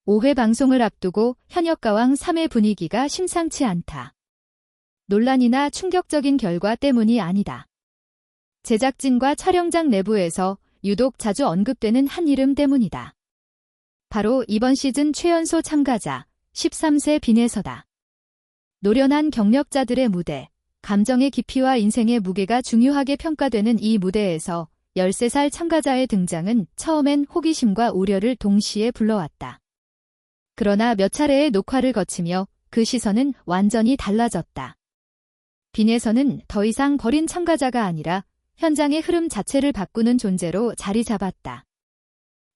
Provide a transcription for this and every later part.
5회 방송을 앞두고 현역가왕 3회 분위기가 심상치 않다. 논란이나 충격적인 결과 때문이 아니다. 제작진과 촬영장 내부에서 유독 자주 언급되는 한 이름 때문이다. 바로 이번 시즌 최연소 참가자 13세 빈에서다. 노련한 경력자들의 무대, 감정의 깊이와 인생의 무게가 중요하게 평가되는 이 무대에서 13살 참가자의 등장은 처음엔 호기심과 우려를 동시에 불러왔다. 그러나 몇 차례의 녹화를 거치며 그 시선은 완전히 달라졌다. 빈에서는 더 이상 버린 참가자가 아니라 현장의 흐름 자체를 바꾸는 존재로 자리 잡았다.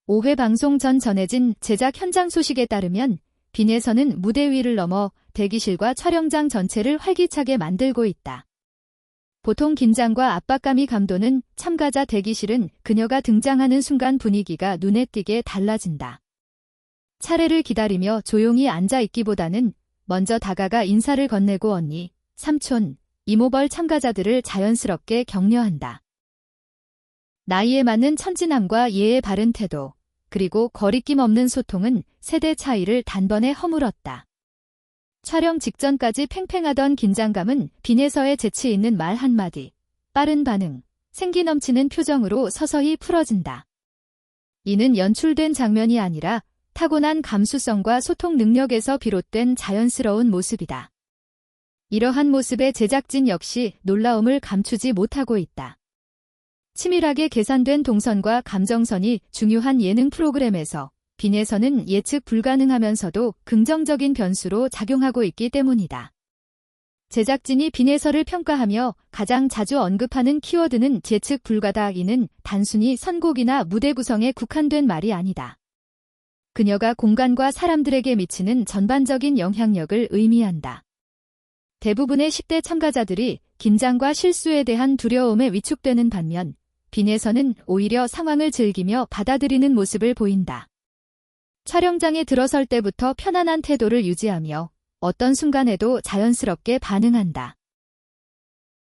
5회 방송 전 전해진 제작 현장 소식에 따르면 빈에서는 무대 위를 넘어 대기실과 촬영장 전체를 활기차게 만들고 있다. 보통 긴장과 압박감이 감도는 참가자 대기실은 그녀가 등장하는 순간 분위기가 눈에 띄게 달라진다. 차례를 기다리며 조용히 앉아있기보다는 먼저 다가가 인사를 건네고 언니, 삼촌, 이모벌 참가자들을 자연스럽게 격려한다. 나이에 맞는 천진함과 예의 바른 태도, 그리고 거리낌 없는 소통은 세대 차이를 단번에 허물었다. 촬영 직전까지 팽팽하던 긴장감은 빈에서의 재치 있는 말 한마디, 빠른 반응, 생기 넘치는 표정으로 서서히 풀어진다. 이는 연출된 장면이 아니라 타고난 감수성과 소통 능력에서 비롯된 자연스러운 모습이다. 이러한 모습에 제작진 역시 놀라움을 감추지 못하고 있다. 치밀하게 계산된 동선과 감정선이 중요한 예능 프로그램에서 빈에서는 예측 불가능하면서도 긍정적인 변수로 작용하고 있기 때문이다. 제작진이 빈에서를 평가하며 가장 자주 언급하는 키워드는 예측 불가다. 이는 단순히 선곡이나 무대 구성에 국한된 말이 아니다. 그녀가 공간과 사람들에게 미치는 전반적인 영향력을 의미한다. 대부분의 10대 참가자들이 긴장과 실수에 대한 두려움에 위축되는 반면 빈에서는 오히려 상황을 즐기며 받아들이는 모습을 보인다. 촬영장에 들어설 때부터 편안한 태도를 유지하며 어떤 순간에도 자연스럽게 반응한다.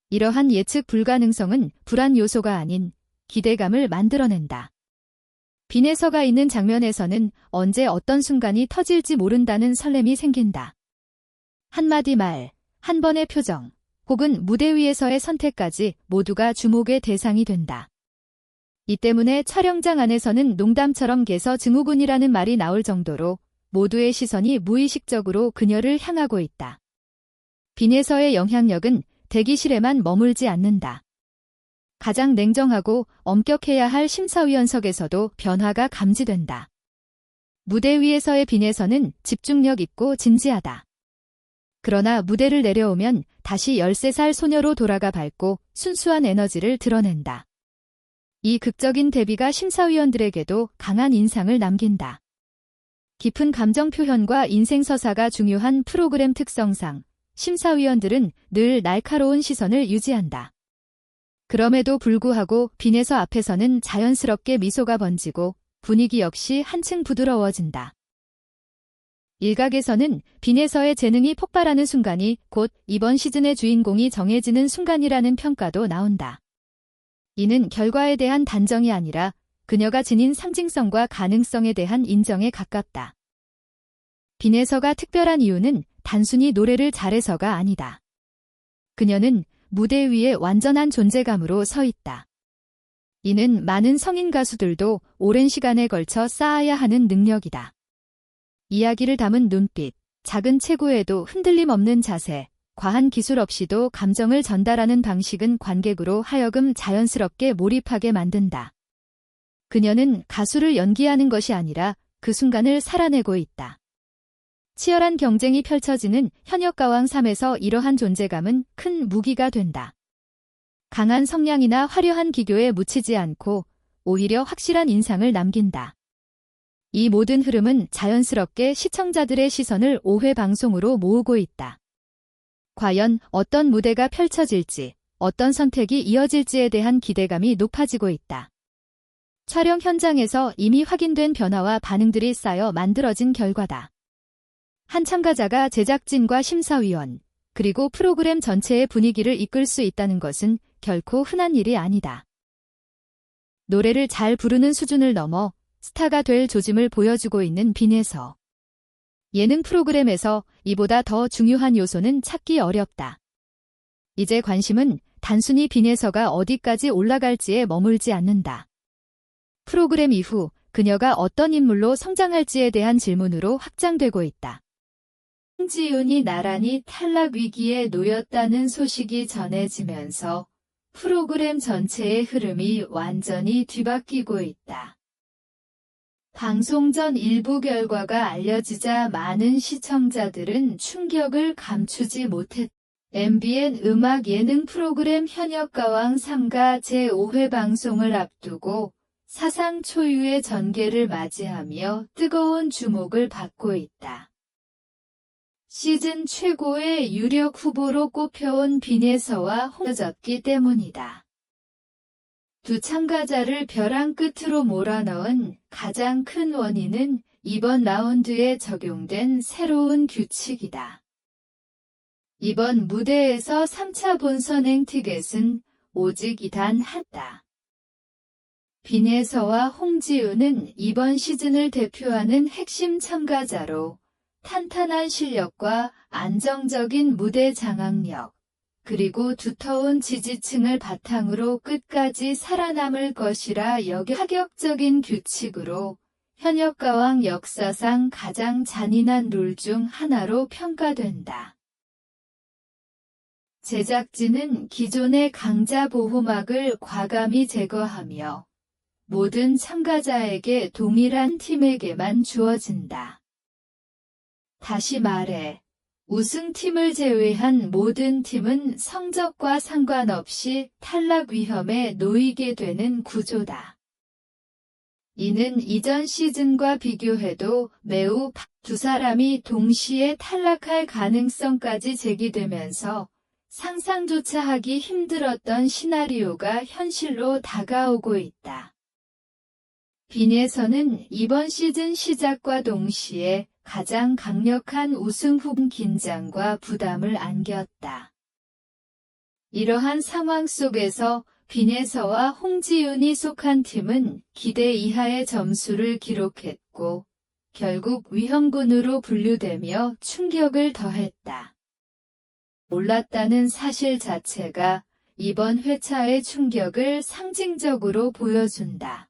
이러한 예측 불가능성은 불안 요소가 아닌 기대감을 만들어낸다. 빈에서가 있는 장면에서는 언제 어떤 순간이 터질지 모른다는 설렘이 생긴다. 한마디 말, 한 번의 표정, 혹은 무대 위에서의 선택까지 모두가 주목의 대상이 된다. 이 때문에 촬영장 안에서는 농담처럼 개서 증후군이라는 말이 나올 정도로 모두의 시선이 무의식적으로 그녀를 향하고 있다. 빈에서의 영향력은 대기실에만 머물지 않는다. 가장 냉정하고 엄격해야 할 심사위원석에서도 변화가 감지된다. 무대 위에서의 빈에서는 집중력 있고 진지하다. 그러나 무대를 내려오면 다시 13살 소녀로 돌아가 밝고 순수한 에너지를 드러낸다. 이 극적인 대비가 심사위원들에게도 강한 인상을 남긴다. 깊은 감정 표현과 인생 서사가 중요한 프로그램 특성상 심사위원들은 늘 날카로운 시선을 유지한다. 그럼에도 불구하고 빈에서 앞에서는 자연스럽게 미소가 번지고 분위기 역시 한층 부드러워진다. 일각에서는 빈에서의 재능이 폭발하는 순간이 곧 이번 시즌의 주인공이 정해지는 순간이라는 평가도 나온다. 이는 결과에 대한 단정이 아니라 그녀가 지닌 상징성과 가능성에 대한 인정에 가깝다. 빈에서가 특별한 이유는 단순히 노래를 잘해서가 아니다. 그녀는 무대 위에 완전한 존재감으로 서 있다. 이는 많은 성인 가수들도 오랜 시간에 걸쳐 쌓아야 하는 능력이다. 이야기를 담은 눈빛, 작은 체구에도 흔들림 없는 자세, 과한 기술 없이도 감정을 전달하는 방식은 관객으로 하여금 자연스럽게 몰입하게 만든다. 그녀는 가수를 연기하는 것이 아니라 그 순간을 살아내고 있다. 치열한 경쟁이 펼쳐지는 현역가왕 3에서 이러한 존재감은 큰 무기가 된다. 강한 성량이나 화려한 기교에 묻히지 않고 오히려 확실한 인상을 남긴다. 이 모든 흐름은 자연스럽게 시청자들의 시선을 5회 방송으로 모으고 있다. 과연 어떤 무대가 펼쳐질지, 어떤 선택이 이어질지에 대한 기대감이 높아지고 있다. 촬영 현장에서 이미 확인된 변화와 반응들이 쌓여 만들어진 결과다. 한 참가자가 제작진과 심사위원, 그리고 프로그램 전체의 분위기를 이끌 수 있다는 것은 결코 흔한 일이 아니다. 노래를 잘 부르는 수준을 넘어 스타가 될 조짐을 보여주고 있는 빈에서 예능 프로그램에서 이보다 더 중요한 요소는 찾기 어렵다. 이제 관심은 단순히 빈에서가 어디까지 올라갈지에 머물지 않는다. 프로그램 이후 그녀가 어떤 인물로 성장할지에 대한 질문으로 확장되고 있다. 홍지윤이 나란히 탈락 위기에 놓였다는 소식이 전해지면서 프로그램 전체의 흐름이 완전히 뒤바뀌고 있다. 방송 전 일부 결과가 알려지자 많은 시청자들은 충격을 감추지 못했다. MBN 음악 예능 프로그램 현역가왕 3가 제5회 방송을 앞두고 사상 초유의 전개를 맞이하며 뜨거운 주목을 받고 있다. 시즌 최고의 유력 후보로 꼽혀온 빈에서와 홍졌기 때문이다. 두 참가자를 벼랑 끝으로 몰아넣은 가장 큰 원인은 이번 라운드에 적용된 새로운 규칙이다. 이번 무대에서 3차 본선행 티켓은 오직 단 하나다. 빈에서와 홍지윤은 이번 시즌을 대표하는 핵심 참가자로 탄탄한 실력과 안정적인 무대 장악력, 그리고 두터운 지지층을 바탕으로 끝까지 살아남을 것이라 여겨 파격적인 규칙으로 현역가왕 역사상 가장 잔인한 룰 중 하나로 평가된다. 제작진은 기존의 강자 보호막을 과감히 제거하며 모든 참가자에게 동일한 팀에게만 주어진다. 다시 말해, 우승팀을 제외한 모든 팀은 성적과 상관없이 탈락 위험에 놓이게 되는 구조다. 이는 이전 시즌과 비교해도 매우 두 사람이 동시에 탈락할 가능성까지 제기되면서 상상조차 하기 힘들었던 시나리오가 현실로 다가오고 있다. 빈에서는 이번 시즌 시작과 동시에 가장 강력한 우승 후보 긴장과 부담을 안겼다. 이러한 상황 속에서 빈에서와 홍지윤이 속한 팀은 기대 이하의 점수를 기록했고 결국 위험군으로 분류되며 충격을 더했다. 올랐다는 사실 자체가 이번 회차의 충격을 상징적으로 보여준다.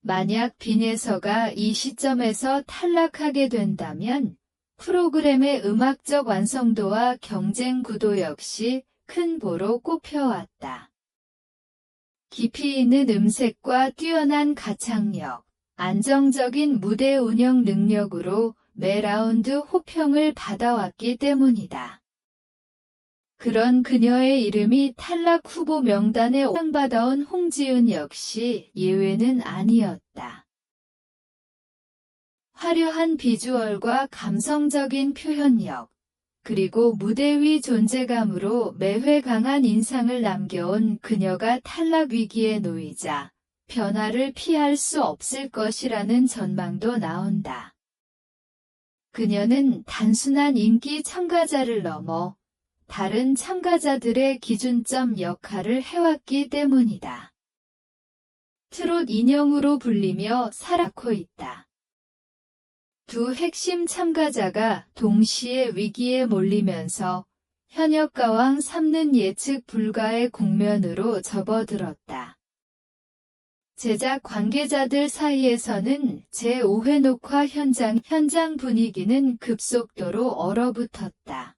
만약 빈에서가 이 시점에서 탈락하게 된다면 프로그램의 음악적 완성도와 경쟁 구도 역시 큰 보로 꼽혀왔다. 깊이 있는 음색과 뛰어난 가창력, 안정적인 무대 운영 능력으로 매 라운드 호평을 받아왔기 때문이다. 그런 그녀의 이름이 탈락 후보 명단에 오상받아온 홍지윤 역시 예외는 아니었다. 화려한 비주얼과 감성적인 표현력, 그리고 무대 위 존재감으로 매회 강한 인상을 남겨온 그녀가 탈락 위기에 놓이자 변화를 피할 수 없을 것이라는 전망도 나온다. 그녀는 단순한 인기 참가자를 넘어 다른 참가자들의 기준점 역할을 해왔기 때문이다. 트롯 인형으로 불리며 살아고 있다. 두 핵심 참가자가 동시에 위기에 몰리면서 현역가왕 3는 예측 불가의 국면으로 접어들었다. 제작 관계자들 사이에서는 제5회 녹화 현장 분위기는 급속도로 얼어붙었다.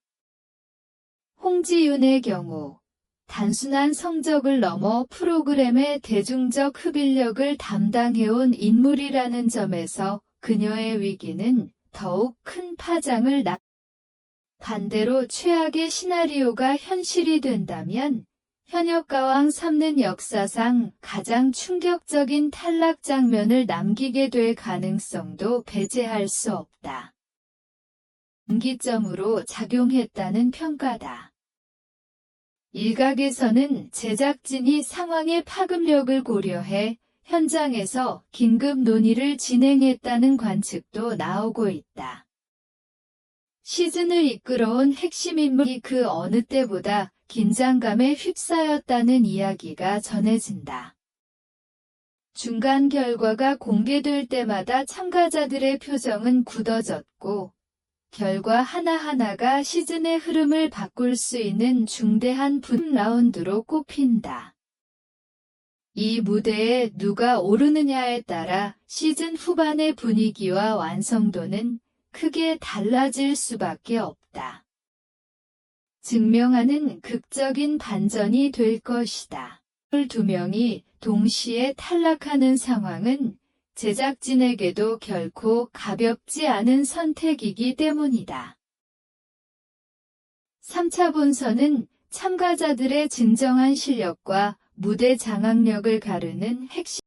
홍지윤의 경우 단순한 성적을 넘어 프로그램의 대중적 흡입력을 담당해온 인물이라는 점에서 그녀의 위기는 더욱 큰 파장을 반대로 최악의 시나리오가 현실이 된다면 현역가왕 3는 역사상 가장 충격적인 탈락 장면을 남기게 될 가능성도 배제할 수 없다. 분기점으로 작용했다는 평가다. 일각에서는 제작진이 상황의 파급력을 고려해 현장에서 긴급 논의를 진행했다는 관측도 나오고 있다. 시즌을 이끌어온 핵심 인물이 그 어느 때보다 긴장감에 휩싸였다는 이야기가 전해진다. 중간 결과가 공개될 때마다 참가자들의 표정은 굳어졌고, 결과 하나하나가 시즌의 흐름을 바꿀 수 있는 중대한 라운드로 꼽힌다. 이 무대에 누가 오르느냐에 따라 시즌 후반의 분위기와 완성도는 크게 달라질 수밖에 없다. 증명하는 극적인 반전이 될 것이다. 두 명이 동시에 탈락하는 상황은 제작진에게도 결코 가볍지 않은 선택이기 때문이다. 3차 본선은 참가자들의 진정한 실력과 무대 장악력을 가르는 핵심